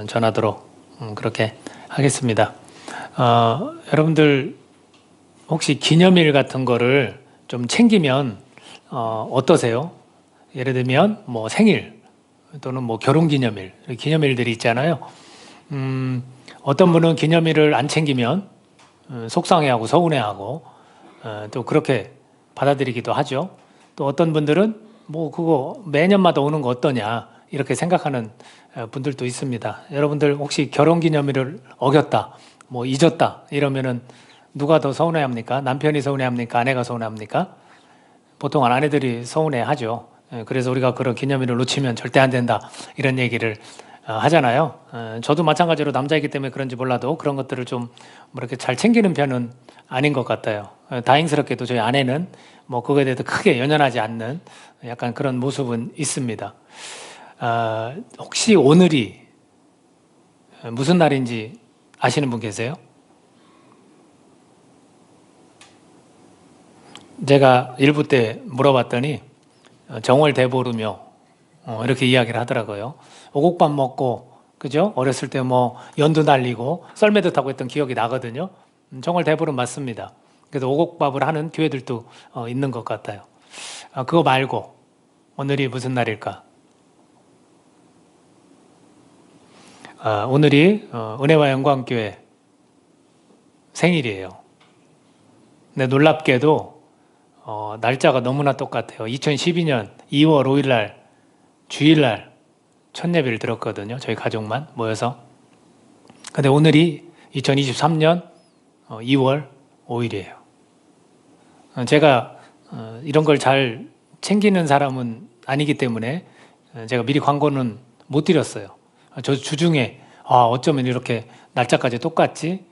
전하도록 그렇게 하겠습니다. 여러분들 혹시 기념일 같은 거를 좀 챙기면 어떠세요? 예를 들면 뭐 생일 또는 뭐 결혼기념일, 기념일들이 있잖아요. 어떤 분은 기념일을 안 챙기면 속상해하고 서운해하고 또 그렇게 받아들이기도 하죠. 또 어떤 분들은 뭐 그거 매년마다 오는 거 어떠냐 이렇게 생각하는 분들도 있습니다. 여러분들 혹시 결혼기념일을 어겼다, 뭐 잊었다 이러면은 누가 더 서운해합니까? 남편이 서운해합니까? 아내가 서운해합니까? 보통 아내들이 서운해하죠. 그래서 우리가 그런 기념일을 놓치면 절대 안 된다 이런 얘기를 하잖아요. 저도 마찬가지로 남자이기 때문에 그런지 몰라도 그런 것들을 좀 뭐 이렇게 잘 챙기는 편은 아닌 것 같아요. 다행스럽게도 저희 아내는 뭐 그거에 대해서 크게 연연하지 않는 약간 그런 모습은 있습니다. 혹시 오늘이 무슨 날인지 아시는 분 계세요? 제가 일부 때 물어봤더니 정월 대보름이요 이렇게 이야기를 하더라고요. 오곡밥 먹고 그죠? 어렸을 때 뭐 연두 날리고 썰매도 타고 했던 기억이 나거든요. 정월 대보름 맞습니다. 그래서 오곡밥을 하는 교회들도 있는 것 같아요. 그거 말고 오늘이 무슨 날일까? 오늘이 은혜와 영광교회 생일이에요. 근데 놀랍게도 날짜가 너무나 똑같아요. 2012년 2월 5일 날 주일날 첫 예배를 드렸거든요. 저희 가족만 모여서. 근데 오늘이 2023년 2월 5일이에요. 제가 이런 걸 잘 챙기는 사람은 아니기 때문에 제가 미리 광고는 못 드렸어요. 저 주중에 어쩌면 이렇게 날짜까지 똑같지?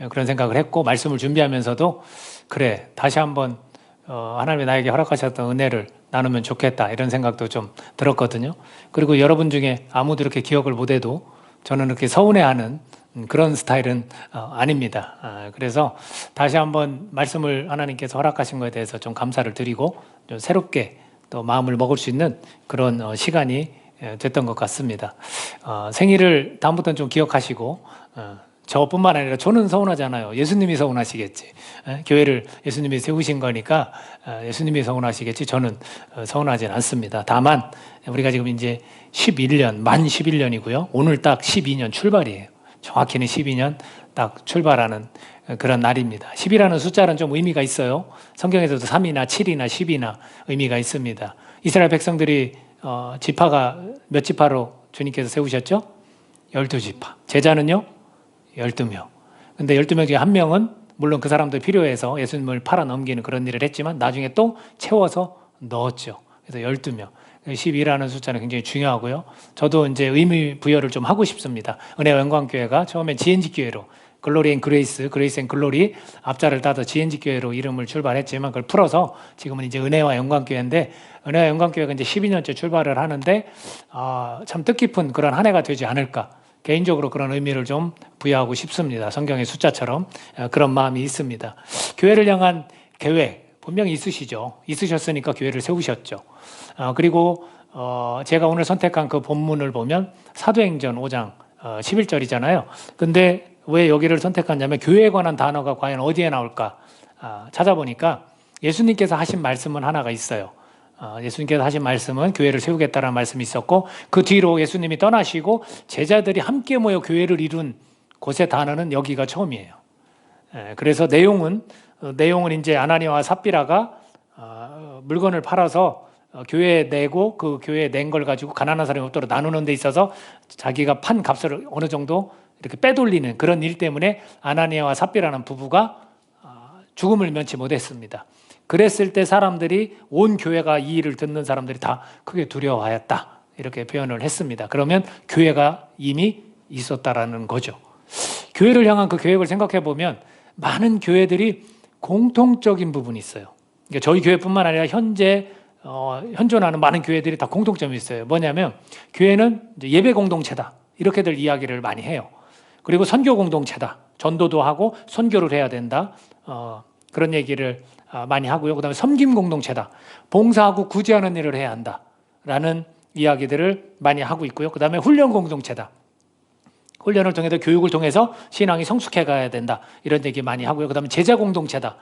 그런 생각을 했고 말씀을 준비하면서도 그래 다시 한번 하나님이 나에게 허락하셨던 은혜를 나누면 좋겠다 이런 생각도 좀 들었거든요. 그리고 여러분 중에 아무도 이렇게 기억을 못해도 저는 이렇게 서운해하는 그런 스타일은 아닙니다. 그래서 다시 한번 말씀을 하나님께서 허락하신 것에 대해서 좀 감사를 드리고 좀 새롭게 또 마음을 먹을 수 있는 그런 시간이 됐던 것 같습니다. 생일을 다음부터는 좀 기억하시고 저뿐만 아니라 저는 서운하잖아요. 예수님이 서운하시겠지. 교회를 예수님이 세우신 거니까 예수님이 서운하시겠지. 저는 서운하진 않습니다. 다만 우리가 지금 이제 11년, 만 11년이고요. 오늘 딱 12년 출발이에요. 정확히는 12년 딱 출발하는 그런 날입니다. 10이라는 숫자는 좀 의미가 있어요. 성경에서도 3이나 7이나 10이나 의미가 있습니다. 이스라엘 백성들이 지파가 몇 지파로 주님께서 세우셨죠? 12지파. 제자는요? 12명. 근데 12명 중에 한 명은 물론 그 사람도 필요해서 예수님을 팔아 넘기는 그런 일을 했지만 나중에 또 채워서 넣었죠. 그래서 12명. 12라는 숫자는 굉장히 중요하고요. 저도 이제 의미 부여를 좀 하고 싶습니다. 은혜와 영광교회가 처음엔 GNG 교회로 글로리 앤 그레이스, 그레이스 앤 글로리 앞자를 따서 GNG 교회로 이름을 출발했지만 그걸 풀어서 지금은 이제 은혜와 영광교회인데 은혜와 영광교회가 이제 12년째 출발을 하는데 참 뜻깊은 그런 한 해가 되지 않을까. 개인적으로 그런 의미를 좀 부여하고 싶습니다. 성경의 숫자처럼 그런 마음이 있습니다. 교회를 향한 계획 분명히 있으시죠. 있으셨으니까 교회를 세우셨죠. 그리고 제가 오늘 선택한 그 본문을 보면 사도행전 5장 11절이잖아요. 근데 왜 여기를 선택했냐면 교회에 관한 단어가 과연 어디에 나올까 찾아보니까 예수님께서 하신 말씀은 하나가 있어요. 예수님께서 하신 말씀은 교회를 세우겠다라는 말씀이 있었고 그 뒤로 예수님이 떠나시고 제자들이 함께 모여 교회를 이룬 곳의 단어는 여기가 처음이에요. 그래서 내용은 이제 아나니아와 삽비라가 물건을 팔아서 교회에 내고 그 교회에 낸 걸 가지고 가난한 사람이 없도록 나누는 데 있어서 자기가 판 값을 어느 정도 이렇게 빼돌리는 그런 일 때문에 아나니아와 삽비라는 부부가 죽음을 면치 못했습니다. 그랬을 때 사람들이 온 교회가 이 일을 듣는 사람들이 다 크게 두려워하였다. 이렇게 표현을 했습니다. 그러면 교회가 이미 있었다라는 거죠. 교회를 향한 그 계획을 생각해 보면 많은 교회들이 공통적인 부분이 있어요. 그러니까 저희 교회뿐만 아니라 현재 현존하는 많은 교회들이 다 공통점이 있어요. 뭐냐면 교회는 이제 예배 공동체다. 이렇게들 이야기를 많이 해요. 그리고 선교 공동체다. 전도도 하고 선교를 해야 된다. 그런 얘기를 많이 하고요. 그다음에 섬김 공동체다. 봉사하고 구제하는 일을 해야 한다라는 이야기들을 많이 하고 있고요. 그다음에 훈련 공동체다. 훈련을 통해서 교육을 통해서 신앙이 성숙해 가야 된다. 이런 얘기 많이 하고요. 그다음에 제자 공동체다.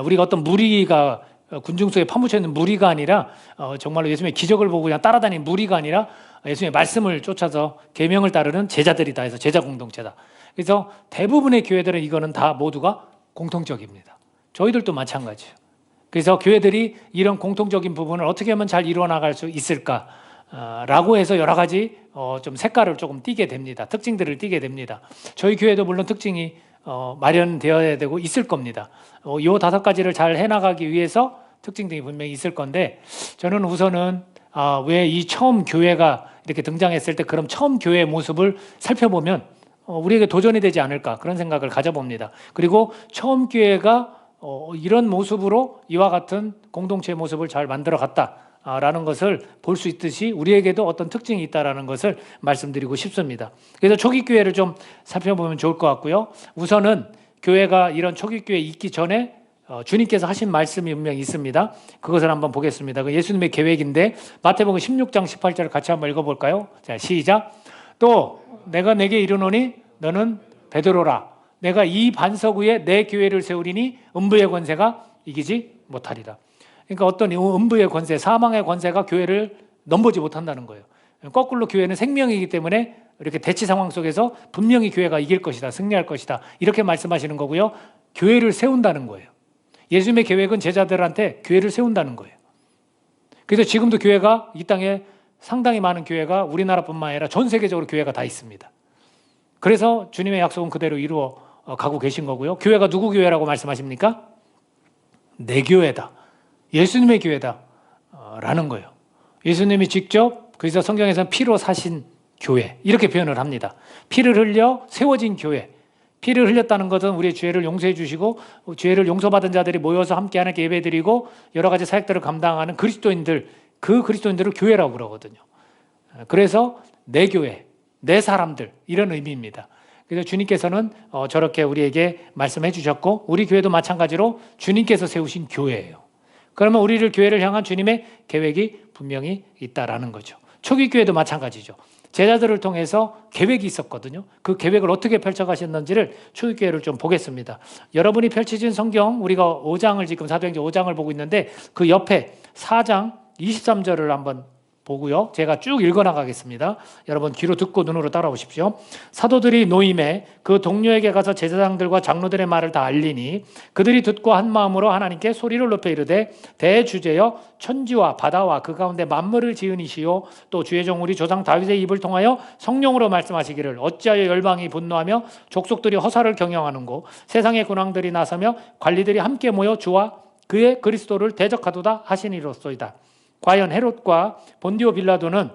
우리가 어떤 무리가 군중 속에 파묻혀 있는 무리가 아니라 정말로 예수님의 기적을 보고 그냥 따라다니는 무리가 아니라 예수님의 말씀을 쫓아서 계명을 따르는 제자들이다 해서 제자 공동체다. 그래서 대부분의 교회들은 이거는 다 모두가 공통적입니다. 저희들도 마찬가지예요. 그래서 교회들이 이런 공통적인 부분을 어떻게 하면 잘 이루어 나갈 수 있을까? 라고 해서 여러 가지 좀 색깔을 조금 띠게 됩니다. 특징들을 띠게 됩니다. 저희 교회도 물론 특징이 마련되어야 되고 있을 겁니다. 이 5가지를 잘 해나가기 위해서 특징들이 분명히 있을 건데 저는 우선은 왜 이 처음 교회가 이렇게 등장했을 때 그럼 처음 교회의 모습을 살펴보면 우리에게 도전이 되지 않을까 그런 생각을 가져봅니다. 그리고 처음 교회가 이런 모습으로 이와 같은 공동체의 모습을 잘 만들어 갔다라는 것을 볼 수 있듯이 우리에게도 어떤 특징이 있다라는 것을 말씀드리고 싶습니다. 그래서 초기 교회를 좀 살펴보면 좋을 것 같고요. 우선은 교회가 이런 초기 교회에 있기 전에 주님께서 하신 말씀이 분명히 있습니다. 그것을 한번 보겠습니다. 그 예수님의 계획인데 마태복음 16장 18절을 같이 한번 읽어볼까요? 자, 시작. 또 내가 내게 이르노니 너는 베드로라. 내가 이 반석 위에 내 교회를 세우리니 음부의 권세가 이기지 못하리라. 그러니까 어떤 음부의 권세, 사망의 권세가 교회를 넘보지 못한다는 거예요. 거꾸로 교회는 생명이기 때문에 이렇게 대치 상황 속에서 분명히 교회가 이길 것이다, 승리할 것이다 이렇게 말씀하시는 거고요. 교회를 세운다는 거예요. 예수님의 계획은 제자들한테 교회를 세운다는 거예요. 그래서 지금도 교회가 이 땅에 상당히 많은 교회가 우리나라뿐만 아니라 전 세계적으로 교회가 다 있습니다. 그래서 주님의 약속은 그대로 이루어 가고 계신 거고요. 교회가 누구 교회라고 말씀하십니까? 내 교회다. 예수님의 교회다. 라는 거예요. 예수님이 직접 그래서 성경에서는 피로 사신 교회 이렇게 표현을 합니다. 피를 흘려 세워진 교회. 피를 흘렸다는 것은 우리의 죄를 용서해 주시고 죄를 용서받은 자들이 모여서 함께 하나님께 예배드리고 여러 가지 사역들을 감당하는 그리스도인들, 그 그리스도인들을 교회라고 그러거든요. 그래서 내 교회, 내 사람들 이런 의미입니다. 그래서 주님께서는 저렇게 우리에게 말씀해 주셨고 우리 교회도 마찬가지로 주님께서 세우신 교회예요. 그러면 우리를 교회를 향한 주님의 계획이 분명히 있다라는 거죠. 초기 교회도 마찬가지죠. 제자들을 통해서 계획이 있었거든요. 그 계획을 어떻게 펼쳐가셨는지를 초기 교회를 좀 보겠습니다. 여러분이 펼쳐진 성경 우리가 5장을 지금 사도행전 5장을 보고 있는데 그 옆에 4장 23절을 한번 보고요. 제가 쭉 읽어나가겠습니다. 여러분 귀로 듣고 눈으로 따라오십시오. 사도들이 노임에 그 동료에게 가서 제사장들과 장로들의 말을 다 알리니 그들이 듣고 한 마음으로 하나님께 소리를 높여 이르되 대주제여 천지와 바다와 그 가운데 만물을 지은 이시요 또 주의 종 우리 조상 다윗의 입을 통하여 성령으로 말씀하시기를 어찌하여 열방이 분노하며 족속들이 허사를 경영하는고 세상의 군왕들이 나서며 관리들이 함께 모여 주와 그의 그리스도를 대적하도다 하시니로소이다. 과연 헤롯과 본디오 빌라도는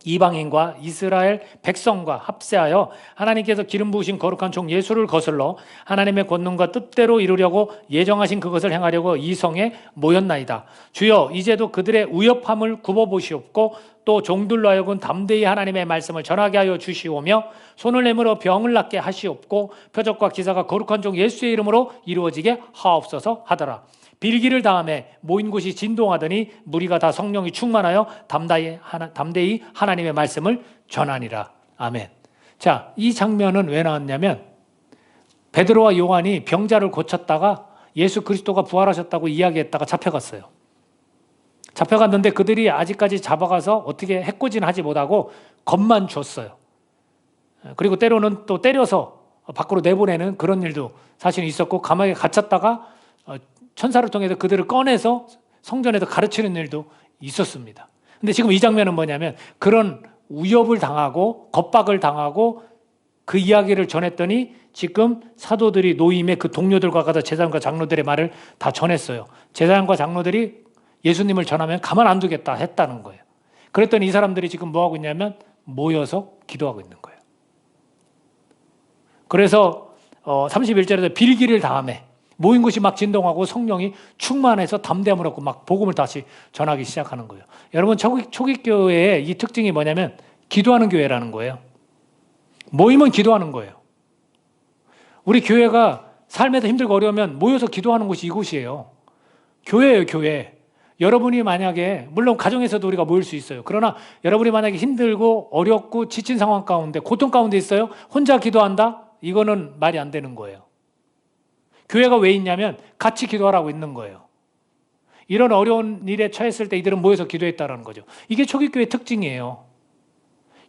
이방인과 이스라엘 백성과 합세하여 하나님께서 기름 부으신 거룩한 종 예수를 거슬러 하나님의 권능과 뜻대로 이루려고 예정하신 그것을 행하려고 이 성에 모였나이다. 주여 이제도 그들의 우협함을 굽어보시옵고 또 종들로 하여금 담대히 하나님의 말씀을 전하게 하여 주시오며 손을 내밀어 병을 낫게 하시옵고 표적과 기사가 거룩한 종 예수의 이름으로 이루어지게 하옵소서 하더라. 빌기를 다음에 모인 곳이 진동하더니 무리가 다 성령이 충만하여 담대히 하나님의 말씀을 전하니라. 아멘. 자, 이 장면은 왜 나왔냐면 베드로와 요한이 병자를 고쳤다가 예수 그리스도가 부활하셨다고 이야기했다가 잡혀갔어요. 잡혀갔는데 그들이 아직까지 잡아가서 어떻게 해코지는 못하고 겁만 줬어요. 그리고 때로는 또 때려서 밖으로 내보내는 그런 일도 사실 있었고 감옥에 갇혔다가 천사를 통해서 그들을 꺼내서 성전에서 가르치는 일도 있었습니다. 근데 지금 이 장면은 뭐냐면 그런 위협을 당하고 겁박을 당하고 그 이야기를 전했더니 지금 사도들이 노임에 그 동료들과 가서 제사장과 장로들의 말을 다 전했어요. 제사장과 장로들이 예수님을 전하면 가만 안 두겠다 했다는 거예요. 그랬더니 이 사람들이 지금 뭐 하고 있냐면 모여서 기도하고 있는 거예요. 그래서 31절에서 빌기를 다음에 모인 곳이 막 진동하고 성령이 충만해서 담대함을 얻고 막 복음을 다시 전하기 시작하는 거예요. 여러분 초기 교회의 이 특징이 뭐냐면 기도하는 교회라는 거예요. 모이면 기도하는 거예요. 우리 교회가 삶에서 힘들고 어려우면 모여서 기도하는 곳이 이곳이에요. 교회예요, 교회. 여러분이 만약에, 물론 가정에서도 우리가 모일 수 있어요. 그러나 여러분이 만약에 힘들고 어렵고 지친 상황 가운데, 고통 가운데 있어요. 혼자 기도한다? 이거는 말이 안 되는 거예요. 교회가 왜 있냐면 같이 기도하라고 있는 거예요. 이런 어려운 일에 처했을 때 이들은 모여서 기도했다라는 거죠. 이게 초기교회의 특징이에요.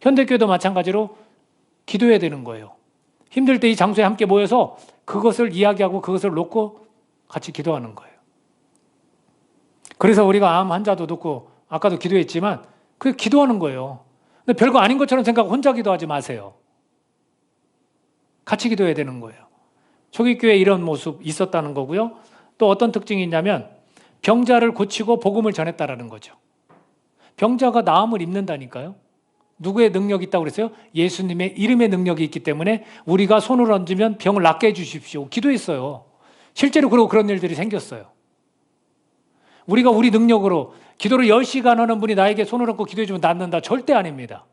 현대교회도 마찬가지로 기도해야 되는 거예요. 힘들 때 이 장소에 함께 모여서 그것을 이야기하고 그것을 놓고 같이 기도하는 거예요. 그래서 우리가 암 환자도 놓고 아까도 기도했지만 그게 기도하는 거예요. 근데 별거 아닌 것처럼 생각하고 혼자 기도하지 마세요. 같이 기도해야 되는 거예요. 초기교회에 이런 모습 있었다는 거고요. 또 어떤 특징이 있냐면 병자를 고치고 복음을 전했다라는 거죠. 병자가 나음을 입는다니까요. 누구의 능력이 있다고 그랬어요? 예수님의 이름의 능력이 있기 때문에 우리가 손을 얹으면 병을 낫게 해주십시오. 기도했어요. 실제로 그런 일들이 생겼어요. 우리가 우리 능력으로 기도를 10시간 하는 분이 나에게 손을 얹고 기도해주면 낫는다? 절대 아닙니다.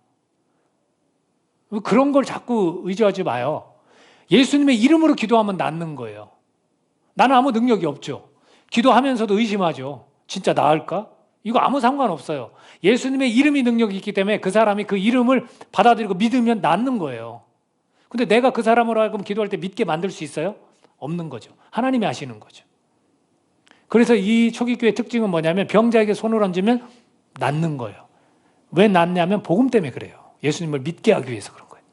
그런 걸 자꾸 의지하지 마요. 예수님의 이름으로 기도하면 낫는 거예요. 나는 아무 능력이 없죠. 기도하면서도 의심하죠. 진짜 나을까? 이거 아무 상관없어요. 예수님의 이름이 능력이 있기 때문에 그 사람이 그 이름을 받아들이고 믿으면 낫는 거예요. 근데 내가 그 사람으로 하여금 기도할 때 믿게 만들 수 있어요? 없는 거죠. 하나님이 하시는 거죠. 그래서 이 초기교회의 특징은 뭐냐면 병자에게 손을 얹으면 낫는 거예요. 왜 낫냐면 복음 때문에 그래요. 예수님을 믿게 하기 위해서 그런 거예요.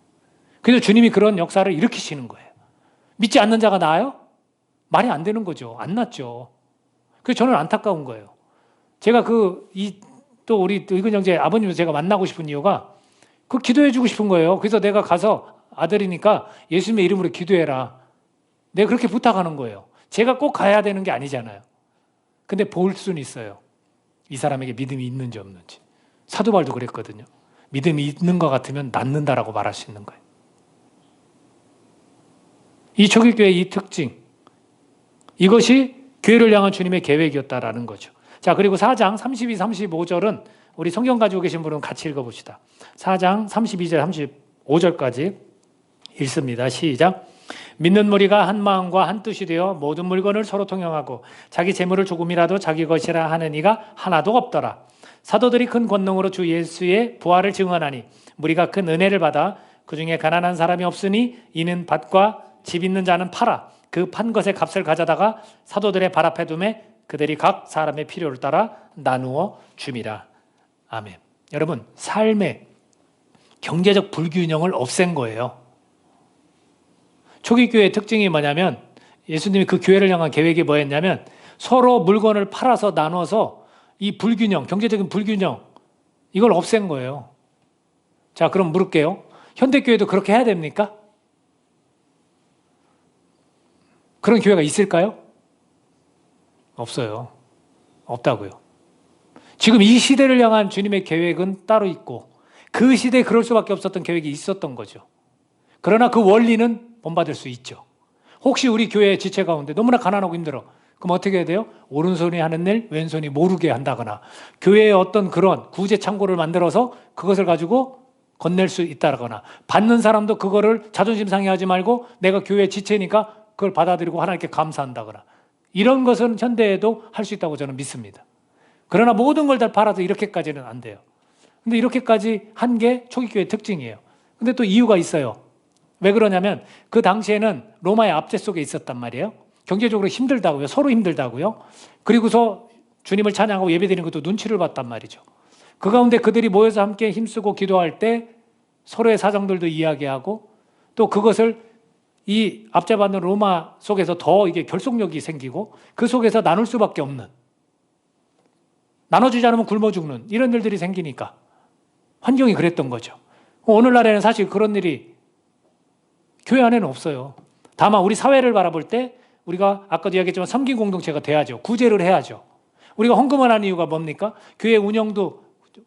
그래서 주님이 그런 역사를 일으키시는 거예요. 믿지 않는 자가 나아요? 말이 안 되는 거죠. 안 낫죠. 그래서 저는 안타까운 거예요. 제가 또 우리 의근 형제 아버님을 제가 만나고 싶은 이유가 그 기도해주고 싶은 거예요. 그래서 내가 가서 아들이니까 예수님의 이름으로 기도해라. 내가 그렇게 부탁하는 거예요. 제가 꼭 가야 되는 게 아니잖아요. 근데 볼 수는 있어요. 이 사람에게 믿음이 있는지 없는지. 사도 바울도 그랬거든요. 믿음이 있는 것 같으면 낫는다라고 말할 수 있는 거예요. 이 초기교회의 이 특징, 이것이 교회를 향한 주님의 계획이었다라는 거죠. 자, 그리고 4장 32, 35절은 우리 성경 가지고 계신 분은 같이 읽어봅시다. 4장 32절, 35절까지 읽습니다. 시작. 믿는 무리가 한 마음과 한 뜻이 되어 모든 물건을 서로 통용하고 자기 재물을 조금이라도 자기 것이라 하는 이가 하나도 없더라. 사도들이 큰 권능으로 주 예수의 부활을 증언하니 무리가 큰 은혜를 받아 그 중에 가난한 사람이 없으니 이는 밭과 집 있는 자는 팔아 그 판 것의 값을 가져다가 사도들의 발 앞에 두매 그들이 각 사람의 필요를 따라 나누어 줌이라. 아멘. 여러분, 삶의 경제적 불균형을 없앤 거예요. 초기 교회의 특징이 뭐냐면 예수님이 그 교회를 향한 계획이 뭐였냐면 서로 물건을 팔아서 나눠서 이 불균형, 경제적인 불균형, 이걸 없앤 거예요. 자, 그럼 물을게요. 현대교회도 그렇게 해야 됩니까? 그런 교회가 있을까요? 없어요. 없다고요. 지금 이 시대를 향한 주님의 계획은 따로 있고 그 시대에 그럴 수밖에 없었던 계획이 있었던 거죠. 그러나 그 원리는 본받을 수 있죠. 혹시 우리 교회 지체 가운데 너무나 가난하고 힘들어. 그럼 어떻게 해야 돼요? 오른손이 하는 일 왼손이 모르게 한다거나 교회에 어떤 그런 구제 창고를 만들어서 그것을 가지고 건넬 수 있다거나 받는 사람도 그거를 자존심 상해하지 말고 내가 교회 지체니까 그걸 받아들이고 하나님께 감사한다거나 이런 것은 현대에도 할 수 있다고 저는 믿습니다. 그러나 모든 걸 다 팔아서 이렇게까지는 안 돼요. 근데 이렇게까지 한 게 초기교회의 특징이에요. 근데 또 이유가 있어요. 왜 그러냐면 그 당시에는 로마의 압제 속에 있었단 말이에요. 경제적으로 힘들다고요. 서로 힘들다고요. 그리고서 주님을 찬양하고 예배드리는 것도 눈치를 봤단 말이죠. 그 가운데 그들이 모여서 함께 힘쓰고 기도할 때 서로의 사정들도 이야기하고 또 그것을 이 압제받는 로마 속에서 더 이게 결속력이 생기고 그 속에서 나눌 수밖에 없는, 나눠주지 않으면 굶어 죽는 이런 일들이 생기니까 환경이 그랬던 거죠. 오늘날에는 사실 그런 일이 교회 안에는 없어요. 다만 우리 사회를 바라볼 때 우리가 아까도 이야기했지만 섬긴 공동체가 돼야죠. 구제를 해야죠. 우리가 헌금을 하는 이유가 뭡니까? 교회 운영도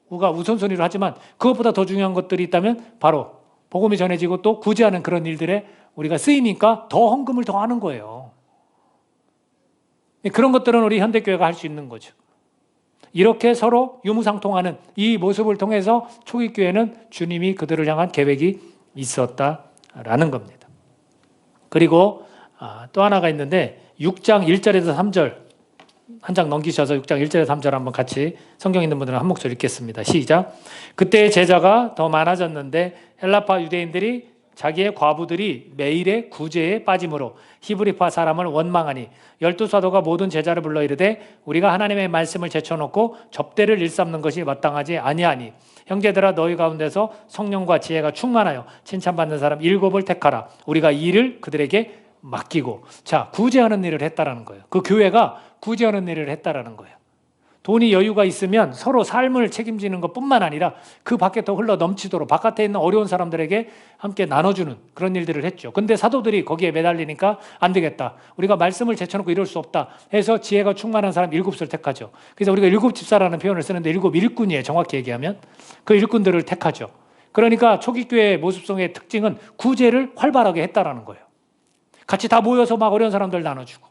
우리가 우선순위로 하지만 그것보다 더 중요한 것들이 있다면 바로 복음이 전해지고 또 구제하는 그런 일들에 우리가 쓰이니까 더 헌금을 더 하는 거예요. 그런 것들은 우리 현대교회가 할 수 있는 거죠. 이렇게 서로 유무상통하는 이 모습을 통해서 초기교회는 주님이 그들을 향한 계획이 있었다라는 겁니다. 그리고 또 하나가 있는데 6장 1절에서 3절 한 장 넘기셔서 6장 1절에 3절 한번 같이 성경 있는 분들은 한 목소리 읽겠습니다. 시작. 그때 제자가 더 많아졌는데 헬라파 유대인들이 자기의 과부들이 매일의 구제에 빠짐으로 히브리파 사람을 원망하니 12사도가 모든 제자를 불러 이르되 우리가 하나님의 말씀을 제쳐놓고 접대를 일삼는 것이 마땅하지 아니하니 형제들아 너희 가운데서 성령과 지혜가 충만하여 칭찬받는 사람 7을 택하라. 우리가 이 일을 그들에게 맡기고. 자, 구제하는 일을 했다라는 거예요. 그 교회가 구제하는 일을 했다라는 거예요. 돈이 여유가 있으면 서로 삶을 책임지는 것뿐만 아니라 그 밖에 더 흘러 넘치도록 바깥에 있는 어려운 사람들에게 함께 나눠주는 그런 일들을 했죠. 근데 사도들이 거기에 매달리니까 안 되겠다. 우리가 말씀을 제쳐놓고 이럴 수 없다 해서 지혜가 충만한 사람 7을 택하죠. 그래서 우리가 7집사라는 표현을 쓰는데 7 일꾼이에요. 정확히 얘기하면. 그 일꾼들을 택하죠. 그러니까 초기교회의 모습성의 특징은 구제를 활발하게 했다라는 거예요. 같이 다 모여서 막 어려운 사람들 나눠주고.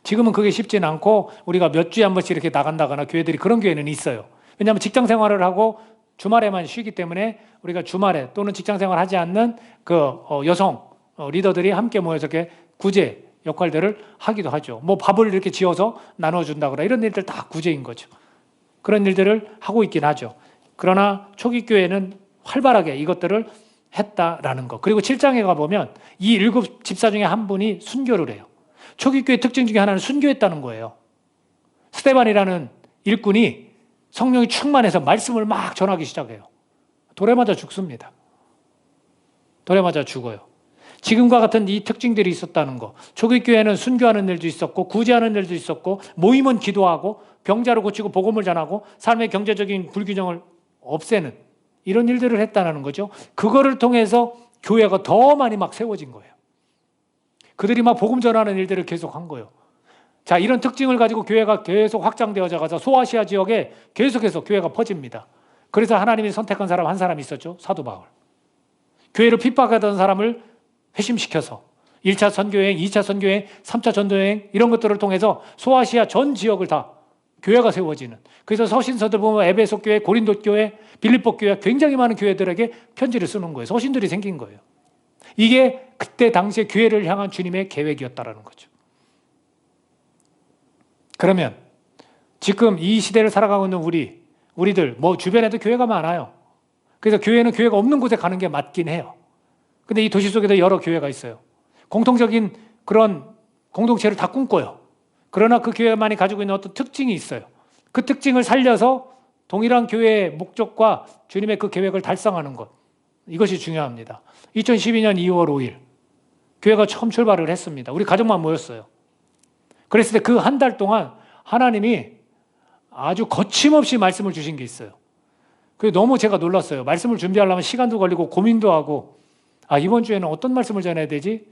지금은 그게 쉽지는 않고 우리가 몇 주에 한 번씩 이렇게 나간다거나 교회들이 그런 교회는 있어요. 왜냐하면 직장 생활을 하고 주말에만 쉬기 때문에 우리가 주말에 또는 직장 생활 하지 않는 그 여성 리더들이 함께 모여서 이렇게 구제 역할들을 하기도 하죠. 뭐 밥을 이렇게 지어서 나눠준다거나 이런 일들 다 구제인 거죠. 그런 일들을 하고 있긴 하죠. 그러나 초기 교회는 활발하게 이것들을 했다라는 거. 그리고 7장에 가보면 이 7집사 중에 한 분이 순교를 해요. 초기교회 특징 중에 하나는 순교했다는 거예요. 스데반이라는 일꾼이 성령이 충만해서 말씀을 막 전하기 시작해요. 돌에 맞아 죽습니다. 돌에 맞아 죽어요. 지금과 같은 이 특징들이 있었다는 거. 초기교회는 순교하는 일도 있었고 구제하는 일도 있었고 모임은 기도하고 병자를 고치고 복음을 전하고 삶의 경제적인 불균형을 없애는 이런 일들을 했다는 거죠. 그거를 통해서 교회가 더 많이 막 세워진 거예요. 그들이 막 복음 전하는 일들을 계속 한 거예요. 자, 이런 특징을 가지고 교회가 계속 확장되어져 가서 소아시아 지역에 계속해서 교회가 퍼집니다. 그래서 하나님이 선택한 사람 한 사람이 있었죠. 사도 바울. 교회를 핍박하던 사람을 회심시켜서 1차 선교여행, 2차 선교여행, 3차 전도여행 이런 것들을 통해서 소아시아 전 지역을 다 교회가 세워지는. 그래서 서신서들 보면 에베소 교회, 고린도 교회, 빌립보 교회 굉장히 많은 교회들에게 편지를 쓰는 거예요. 서신들이 생긴 거예요. 이게 그때 당시에 교회를 향한 주님의 계획이었다라는 거죠. 그러면 지금 이 시대를 살아가고 있는 우리들 뭐 주변에도 교회가 많아요. 그래서 교회는 교회가 없는 곳에 가는 게 맞긴 해요. 근데 이 도시 속에도 여러 교회가 있어요. 공통적인 그런 공동체를 다 꿈꿔요. 그러나 그 교회만이 가지고 있는 어떤 특징이 있어요. 그 특징을 살려서 동일한 교회의 목적과 주님의 그 계획을 달성하는 것. 이것이 중요합니다. 2012년 2월 5일 교회가 처음 출발을 했습니다. 우리 가족만 모였어요. 그랬을 때 그 한 달 동안 하나님이 아주 거침없이 말씀을 주신 게 있어요. 그게 너무 제가 놀랐어요. 말씀을 준비하려면 시간도 걸리고 고민도 하고 이번 주에는 어떤 말씀을 전해야 되지?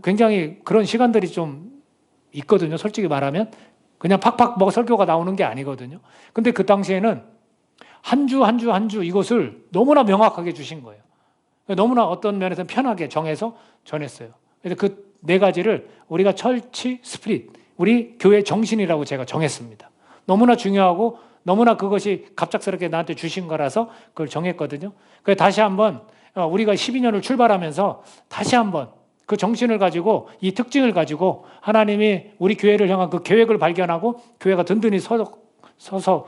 굉장히 그런 시간들이 좀 있거든요. 솔직히 말하면 그냥 팍팍 설교가 나오는 게 아니거든요. 근데 그 당시에는 한 주 이것을 너무나 명확하게 주신 거예요. 너무나 어떤 면에서는 편하게 정해서 전했어요. 그래서 그 4가지를 우리가 철치 스피릿, 우리 교회 정신이라고 제가 정했습니다. 너무나 중요하고 너무나 그것이 갑작스럽게 나한테 주신 거라서 그걸 정했거든요. 그래서 다시 한번 우리가 12년을 출발하면서 다시 한번 그 정신을 가지고 이 특징을 가지고 하나님이 우리 교회를 향한 그 계획을 발견하고 교회가 든든히 서서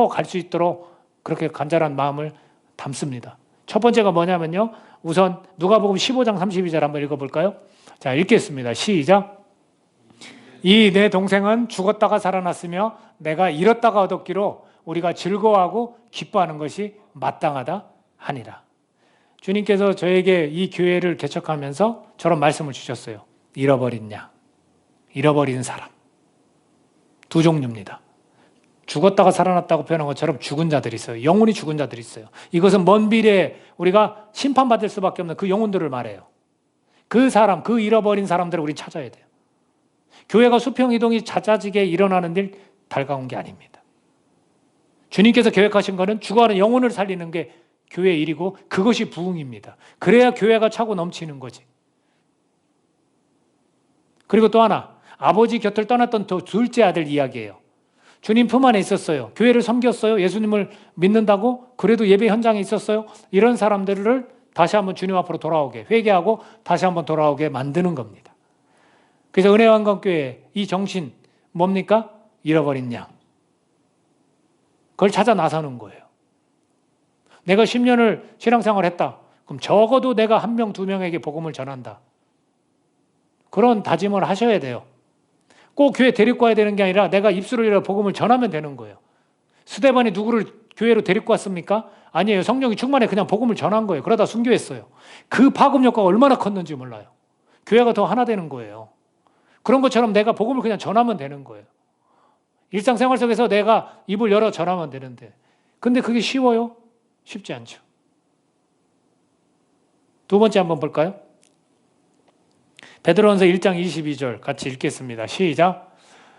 갈 수 있도록 그렇게 간절한 마음을 담습니다. 첫 번째가 뭐냐면요. 우선 누가복음 15장 32절 한번 읽어볼까요? 자, 읽겠습니다. 시작. 이 내 동생은 죽었다가 살아났으며 내가 잃었다가 얻었기로 우리가 즐거워하고 기뻐하는 것이 마땅하다 하니라. 주님께서 저에게 이 교회를 개척하면서 저런 말씀을 주셨어요. 잃어버린 양, 잃어버린 사람. 2 종류입니다. 죽었다가 살아났다고 표현한 것처럼 죽은 자들이 있어요. 영혼이 죽은 자들이 있어요. 이것은 먼 미래에 우리가 심판받을 수밖에 없는 그 영혼들을 말해요. 그 사람, 그 잃어버린 사람들을 우리 찾아야 돼요. 교회가 수평이동이 잦아지게 일어나는 일 달가운 게 아닙니다. 주님께서 계획하신 것은 죽어가는 영혼을 살리는 게 교회의 일이고 그것이 부흥입니다. 그래야 교회가 차고 넘치는 거지. 그리고 또 하나, 아버지 곁을 떠났던 둘째 아들 이야기예요. 주님 품 안에 있었어요. 교회를 섬겼어요. 예수님을 믿는다고 그래도 예배 현장에 있었어요. 이런 사람들을 다시 한번 주님 앞으로 돌아오게 회개하고 다시 한번 돌아오게 만드는 겁니다. 그래서 은혜왕건교회 이 정신 뭡니까? 잃어버린 양. 그걸 찾아 나서는 거예요. 내가 10년을 신앙생활을 했다. 그럼 적어도 내가 1명, 2명에게 복음을 전한다. 그런 다짐을 하셔야 돼요. 꼭 교회 데리고 와야 되는 게 아니라 내가 입술을 열어 복음을 전하면 되는 거예요. 스데반이 누구를 교회로 데리고 왔습니까? 아니에요. 성령이 충만해 그냥 복음을 전한 거예요. 그러다 순교했어요. 그 파급 효과가 얼마나 컸는지 몰라요. 교회가 더 하나 되는 거예요. 그런 것처럼 내가 복음을 그냥 전하면 되는 거예요. 일상생활 속에서 내가 입을 열어 전하면 되는데 근데 그게 쉬워요? 쉽지 않죠. 두 번째 한번 볼까요? 베드로전서 1장 22절 같이 읽겠습니다. 시작.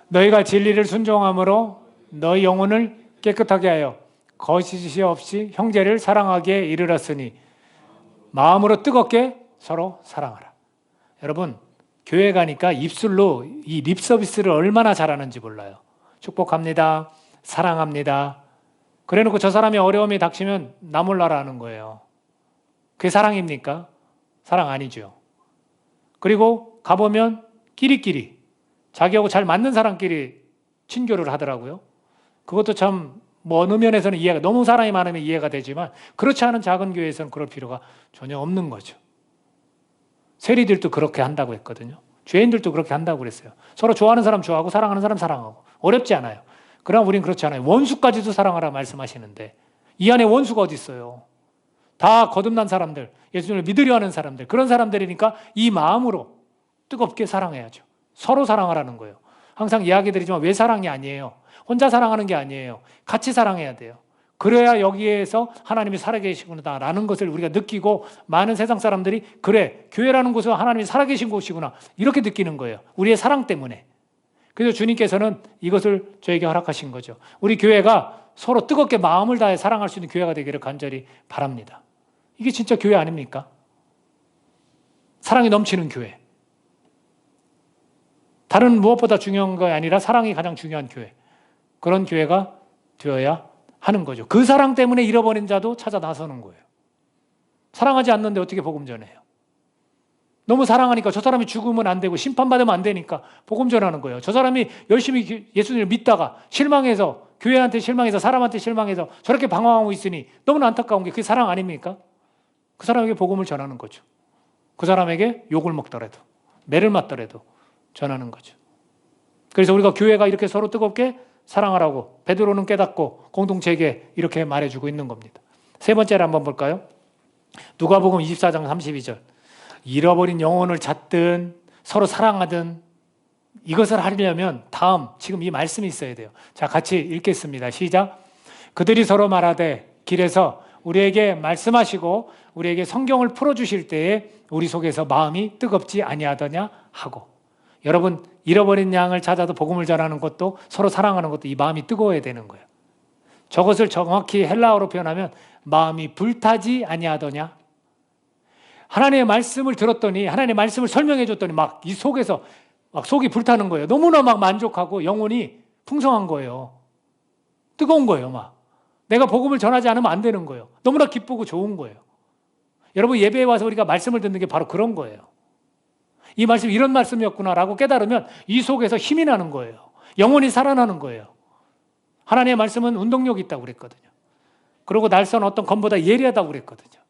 너희가 진리를 순종함으로 너희 영혼을 깨끗하게 하여 거짓이 없이 형제를 사랑하기에 이르렀으니 마음으로 뜨겁게 서로 사랑하라. 여러분 교회 가니까 입술로 이 립 서비스를 얼마나 잘하는지 몰라요. 축복합니다. 사랑합니다. 그래놓고 저 사람이 어려움이 닥치면 나 몰라라 하는 거예요. 그게 사랑입니까? 사랑 아니죠. 그리고 가보면 끼리끼리 자기하고 잘 맞는 사람끼리 친교를 하더라고요. 그것도 참 어느 면에서는 이해가 너무 사람이 많으면 이해가 되지만 그렇지 않은 작은 교회에서는 그럴 필요가 전혀 없는 거죠. 세리들도 그렇게 한다고 했거든요. 죄인들도 그렇게 한다고 그랬어요. 서로 좋아하는 사람 좋아하고 사랑하는 사람 사랑하고 어렵지 않아요. 그러나 우린 그렇지 않아요. 원수까지도 사랑하라 말씀하시는데 이 안에 원수가 어디 있어요? 다 거듭난 사람들, 예수님을 믿으려 하는 사람들, 그런 사람들이니까 이 마음으로 뜨겁게 사랑해야죠. 서로 사랑하라는 거예요. 항상 이야기 드리지만 왜 사랑이 아니에요. 혼자 사랑하는 게 아니에요. 같이 사랑해야 돼요. 그래야 여기에서 하나님이 살아계시구나라는 것을 우리가 느끼고 많은 세상 사람들이 그래, 교회라는 곳은 하나님이 살아계신 곳이구나 이렇게 느끼는 거예요. 우리의 사랑 때문에. 그래서 주님께서는 이것을 저에게 허락하신 거죠. 우리 교회가 서로 뜨겁게 마음을 다해 사랑할 수 있는 교회가 되기를 간절히 바랍니다. 이게 진짜 교회 아닙니까? 사랑이 넘치는 교회. 다른 무엇보다 중요한 거 아니라 사랑이 가장 중요한 교회. 그런 교회가 되어야 하는 거죠. 그 사랑 때문에 잃어버린 자도 찾아 나서는 거예요. 사랑하지 않는데 어떻게 복음 전해요? 너무 사랑하니까 저 사람이 죽으면 안 되고 심판받으면 안 되니까 복음 전하는 거예요. 저 사람이 열심히 예수님을 믿다가 실망해서 교회한테 실망해서 사람한테 실망해서 저렇게 방황하고 있으니 너무나 안타까운 게 그게 사랑 아닙니까? 그 사람에게 복음을 전하는 거죠. 그 사람에게 욕을 먹더라도 매를 맞더라도 전하는 거죠. 그래서 우리가 교회가 이렇게 서로 뜨겁게 사랑하라고 베드로는 깨닫고 공동체에게 이렇게 말해주고 있는 겁니다. 세 번째를 한번 볼까요? 누가복음 24장 32절. 잃어버린 영혼을 찾든 서로 사랑하든 이것을 하려면 다음 지금 이 말씀이 있어야 돼요. 자, 같이 읽겠습니다. 시작. 그들이 서로 말하되 길에서 우리에게 말씀하시고 우리에게 성경을 풀어주실 때에 우리 속에서 마음이 뜨겁지 아니하더냐 하고. 여러분 잃어버린 양을 찾아도 복음을 전하는 것도 서로 사랑하는 것도 이 마음이 뜨거워야 되는 거예요. 저것을 정확히 헬라어로 표현하면 마음이 불타지 아니하더냐. 하나님의 말씀을 들었더니 하나님의 말씀을 설명해 줬더니 막 이 속에서 막 속이 불타는 거예요. 너무나 막 만족하고 영혼이 풍성한 거예요. 뜨거운 거예요. 막 내가 복음을 전하지 않으면 안 되는 거예요. 너무나 기쁘고 좋은 거예요. 여러분 예배에 와서 우리가 말씀을 듣는 게 바로 그런 거예요. 이 말씀이 이런 말씀이었구나라고 깨달으면 이 속에서 힘이 나는 거예요. 영혼이 살아나는 거예요. 하나님의 말씀은 운동력이 있다고 그랬거든요. 그리고 날선 어떤 검보다 예리하다고 그랬거든요.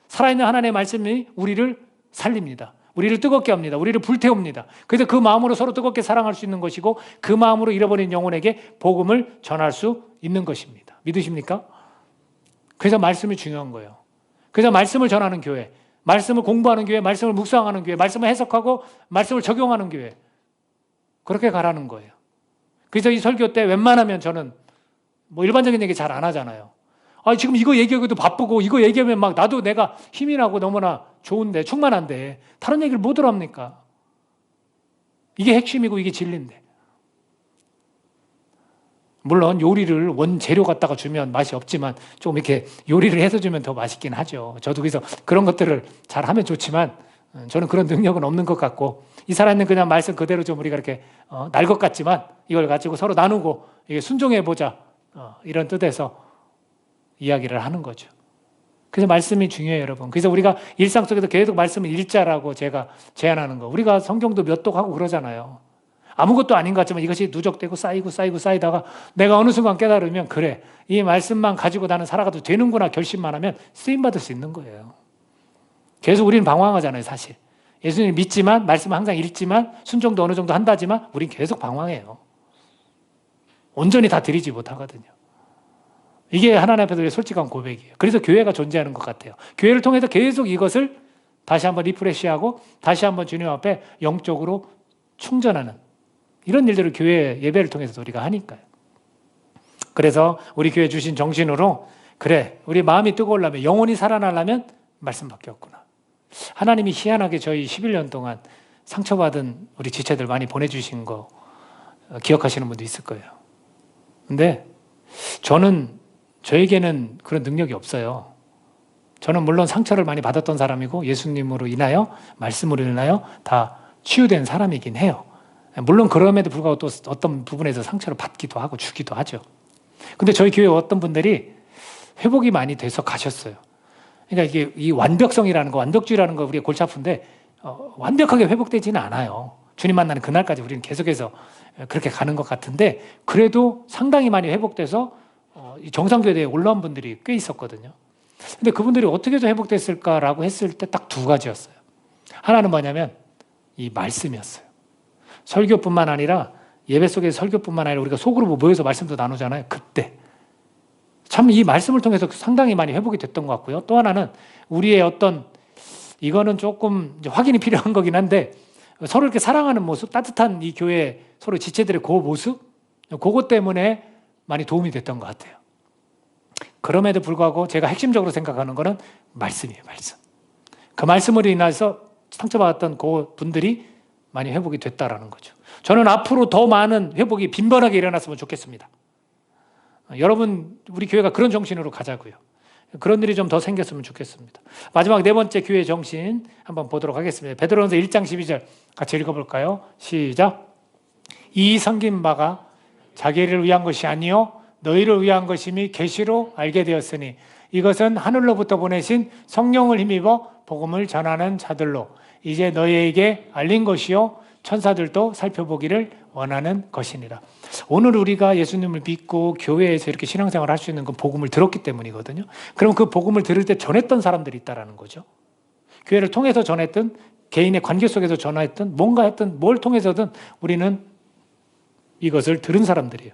살아있는 하나님의 말씀이 우리를 살립니다. 우리를 뜨겁게 합니다. 우리를 불태웁니다. 그래서 그 마음으로 서로 뜨겁게 사랑할 수 있는 것이고 그 마음으로 잃어버린 영혼에게 복음을 전할 수 있는 것입니다. 믿으십니까? 그래서 말씀이 중요한 거예요. 그래서 말씀을 전하는 교회, 말씀을 공부하는 교회, 말씀을 묵상하는 교회, 말씀을 해석하고 말씀을 적용하는 교회, 그렇게 가라는 거예요. 그래서 이 설교 때 웬만하면 저는 뭐 일반적인 얘기 잘 안 하잖아요. 지금 이거 얘기하기도 바쁘고 이거 얘기하면 막 나도 내가 힘이 나고 너무나 좋은데 충만한데 다른 얘기를 못 들어합니까? 이게 핵심이고 이게 진리인데. 물론 요리를 원재료 갖다가 주면 맛이 없지만 좀 이렇게 요리를 해서 주면 더 맛있긴 하죠. 저도 그래서 그런 것들을 잘 하면 좋지만 저는 그런 능력은 없는 것 같고 이 살아있는 그냥 말씀 그대로 좀 우리가 이렇게 날 것 같지만 이걸 가지고 서로 나누고 이게 순종해 보자 이런 뜻에서 이야기를 하는 거죠. 그래서 말씀이 중요해요, 여러분. 그래서 우리가 일상 속에서 계속 말씀을 읽자라고 제가 제안하는 거. 우리가 성경도 몇 독 하고 그러잖아요. 아무것도 아닌 것 같지만 이것이 누적되고 쌓이다가 내가 어느 순간 깨달으면 그래, 이 말씀만 가지고 나는 살아가도 되는구나 결심만 하면 쓰임받을 수 있는 거예요. 계속 우리는 방황하잖아요, 사실. 예수님 믿지만, 말씀을 항상 읽지만, 순종도 어느 정도 한다지만 우린 계속 방황해요. 온전히 다 드리지 못하거든요. 이게 하나님 앞에서 솔직한 고백이에요. 그래서 교회가 존재하는 것 같아요. 교회를 통해서 계속 이것을 다시 한번 리프레시하고 다시 한번 주님 앞에 영적으로 충전하는 이런 일들을 교회 예배를 통해서 우리가 하니까요. 그래서 우리 교회 주신 정신으로 그래, 우리 마음이 뜨거우려면, 영혼이 살아나려면 말씀밖에 없구나. 하나님이 희한하게 저희 11년 동안 상처받은 우리 지체들 많이 보내주신 거 기억하시는 분도 있을 거예요. 근데 저에게는 그런 능력이 없어요. 저는 물론 상처를 많이 받았던 사람이고 예수님으로 인하여, 말씀으로 인하여 다 치유된 사람이긴 해요. 물론 그럼에도 불구하고 또 어떤 부분에서 상처를 받기도 하고 주기도 하죠. 근데 저희 교회 어떤 분들이 회복이 많이 돼서 가셨어요. 그러니까 이게 이 완벽성이라는 거, 완벽주의라는 거 우리가 골치 아픈데 완벽하게 회복되지는 않아요. 주님 만나는 그날까지 우리는 계속해서 그렇게 가는 것 같은데 그래도 상당히 많이 회복돼서 정상교회에 올라온 분들이 꽤 있었거든요. 근데 그분들이 어떻게 해서 회복됐을까라고 했을 때 딱 두 가지였어요. 하나는 뭐냐면 이 말씀이었어요. 설교뿐만 아니라 예배 속의 설교뿐만 아니라 우리가 속으로 모여서 말씀도 나누잖아요. 그때 참 이 말씀을 통해서 상당히 많이 회복이 됐던 것 같고요. 또 하나는 우리의 어떤, 이거는 조금 확인이 필요한 거긴 한데, 서로 이렇게 사랑하는 모습, 따뜻한 이 교회 서로 지체들의 그 모습, 그것 때문에 많이 도움이 됐던 것 같아요. 그럼에도 불구하고 제가 핵심적으로 생각하는 거는 말씀이에요, 말씀. 그 말씀으로 인해서 상처받았던 그 분들이 많이 회복이 됐다라는 거죠. 저는 앞으로 더 많은 회복이 빈번하게 일어났으면 좋겠습니다. 여러분, 우리 교회가 그런 정신으로 가자고요. 그런 일이 좀 더 생겼으면 좋겠습니다. 마지막 네 번째 교회 정신 한번 보도록 하겠습니다. 베드로전서 1장 12절 같이 읽어볼까요? 시작. 이 섬긴 바가 자기를 위한 것이 아니요 너희를 위한 것임이 계시로 알게 되었으니 이것은 하늘로부터 보내신 성령을 힘입어 복음을 전하는 자들로 이제 너희에게 알린 것이요 천사들도 살펴보기를 원하는 것이니라. 오늘 우리가 예수님을 믿고 교회에서 이렇게 신앙생활을 할 수 있는 건 복음을 들었기 때문이거든요. 그럼 그 복음을 들을 때 전했던 사람들이 있다라는 거죠. 교회를 통해서 전했든 개인의 관계 속에서 전했든 뭔가 했든 뭘 통해서든 우리는 이것을 들은 사람들이에요.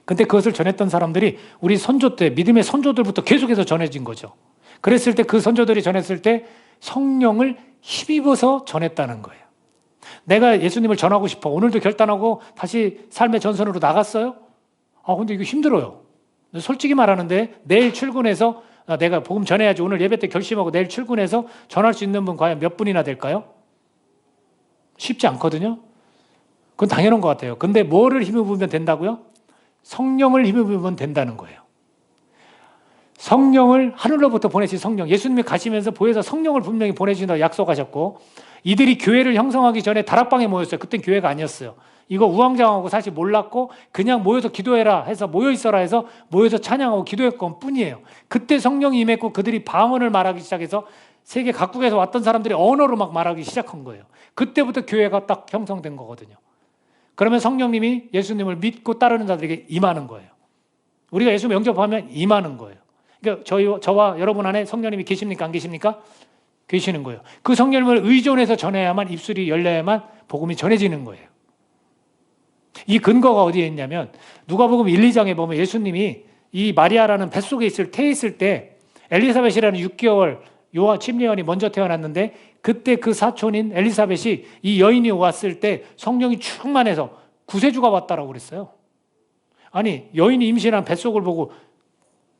근데 그것을 전했던 사람들이 우리 선조 때 믿음의 선조들부터 계속해서 전해진 거죠. 그랬을 때 그 선조들이 전했을 때 성령을 힘입어서 전했다는 거예요. 내가 예수님을 전하고 싶어. 오늘도 결단하고 다시 삶의 전선으로 나갔어요? 근데 이거 힘들어요. 솔직히 말하는데 내일 출근해서 내가 복음 전해야지 오늘 예배 때 결심하고 내일 출근해서 전할 수 있는 분 과연 몇 분이나 될까요? 쉽지 않거든요. 그건 당연한 것 같아요. 근데 뭐를 힘입으면 된다고요? 성령을 힘입으면 된다는 거예요. 성령을 하늘로부터 보내신 성령, 예수님이 가시면서 보혜사 성령을 분명히 보내주신다고 약속하셨고 이들이 교회를 형성하기 전에 다락방에 모였어요. 그땐 교회가 아니었어요. 이거 우왕좌왕하고 사실 몰랐고 그냥 모여서 기도해라 해서 모여있어라 해서 모여서 찬양하고 기도했건 뿐이에요. 그때 성령이 임했고 그들이 방언을 말하기 시작해서 세계 각국에서 왔던 사람들이 언어로 막 말하기 시작한 거예요. 그때부터 교회가 딱 형성된 거거든요. 그러면 성령님이 예수님을 믿고 따르는 자들에게 임하는 거예요. 우리가 예수 영접하면 임하는 거예요. 그러니까 저와 여러분 안에 성령님이 계십니까? 안 계십니까? 계시는 거예요. 그 성령님을 의존해서 전해야만 입술이 열려야만 복음이 전해지는 거예요. 이 근거가 어디에 있냐면 누가복음 1, 2장에 보면 예수님이 이 마리아라는 뱃속에 태에 있을 때 엘리사벳이라는 6개월 요한 침례원이 먼저 태어났는데 그때 그 사촌인 엘리사벳이 이 여인이 왔을 때 성령이 충만해서 구세주가 왔다라고 그랬어요. 아니 여인이 임신한 뱃속을 보고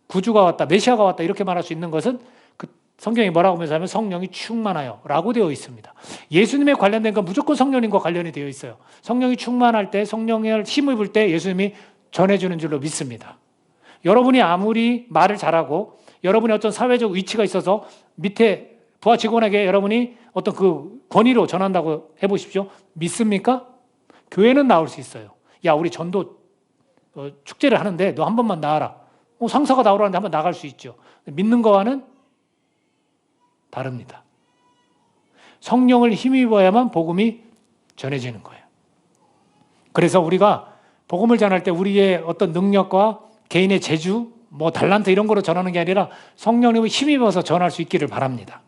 구주가 왔다, 메시아가 왔다 이렇게 말할 수 있는 것은 그 성경이 뭐라고 하면 성령이 충만하여 라고 되어 있습니다. 예수님에 관련된 건 무조건 성령님과 관련이 되어 있어요. 성령이 충만할 때 성령을 힘입을 때 예수님이 전해주는 줄로 믿습니다. 여러분이 아무리 말을 잘하고 여러분이 어떤 사회적 위치가 있어서 밑에 부하 직원에게 여러분이 어떤 그 권위로 전한다고 해보십시오. 믿습니까? 교회는 나올 수 있어요. 야 우리 전도 축제를 하는데 너 한 번만 나와라. 상사가 나오라는데 한번 나갈 수 있죠. 믿는 거와는 다릅니다. 성령을 힘입어야만 복음이 전해지는 거예요. 그래서 우리가 복음을 전할 때 우리의 어떤 능력과 개인의 재주, 달란트 이런 거로 전하는 게 아니라 성령님을 힘입어서 전할 수 있기를 바랍니다.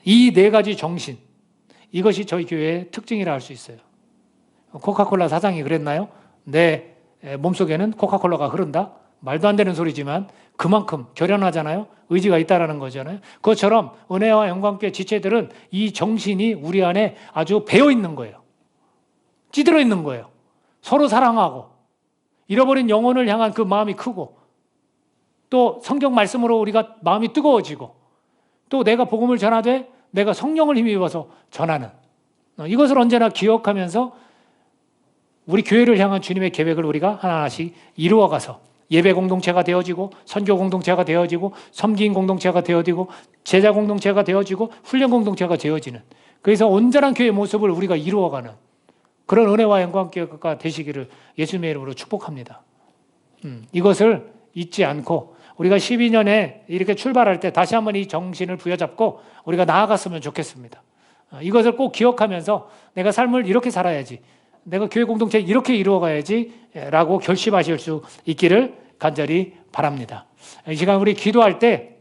이 네 가지 정신, 이것이 저희 교회의 특징이라 할 수 있어요. 코카콜라 사장이 그랬나요? 내 몸속에는 코카콜라가 흐른다? 말도 안 되는 소리지만 그만큼 결연하잖아요. 의지가 있다라는 거잖아요. 그것처럼 은혜와 영광교회 지체들은 이 정신이 우리 안에 아주 배어 있는 거예요. 찌들어 있는 거예요. 서로 사랑하고 잃어버린 영혼을 향한 그 마음이 크고 또 성경 말씀으로 우리가 마음이 뜨거워지고 또 내가 복음을 전하되 내가 성령을 힘입어서 전하는 이것을 언제나 기억하면서 우리 교회를 향한 주님의 계획을 우리가 하나하나씩 이루어가서 예배 공동체가 되어지고 선교 공동체가 되어지고 섬긴 공동체가 되어지고 제자 공동체가 되어지고 훈련 공동체가 되어지는 그래서 온전한 교회의 모습을 우리가 이루어가는 그런 은혜와 영광교회가 되시기를 예수님의 이름으로 축복합니다. 이것을 잊지 않고 우리가 12년에 이렇게 출발할 때 다시 한번 이 정신을 부여잡고 우리가 나아갔으면 좋겠습니다. 이것을 꼭 기억하면서 내가 삶을 이렇게 살아야지, 내가 교회 공동체 이렇게 이루어가야지 라고 결심하실 수 있기를 간절히 바랍니다. 이 시간 우리 기도할 때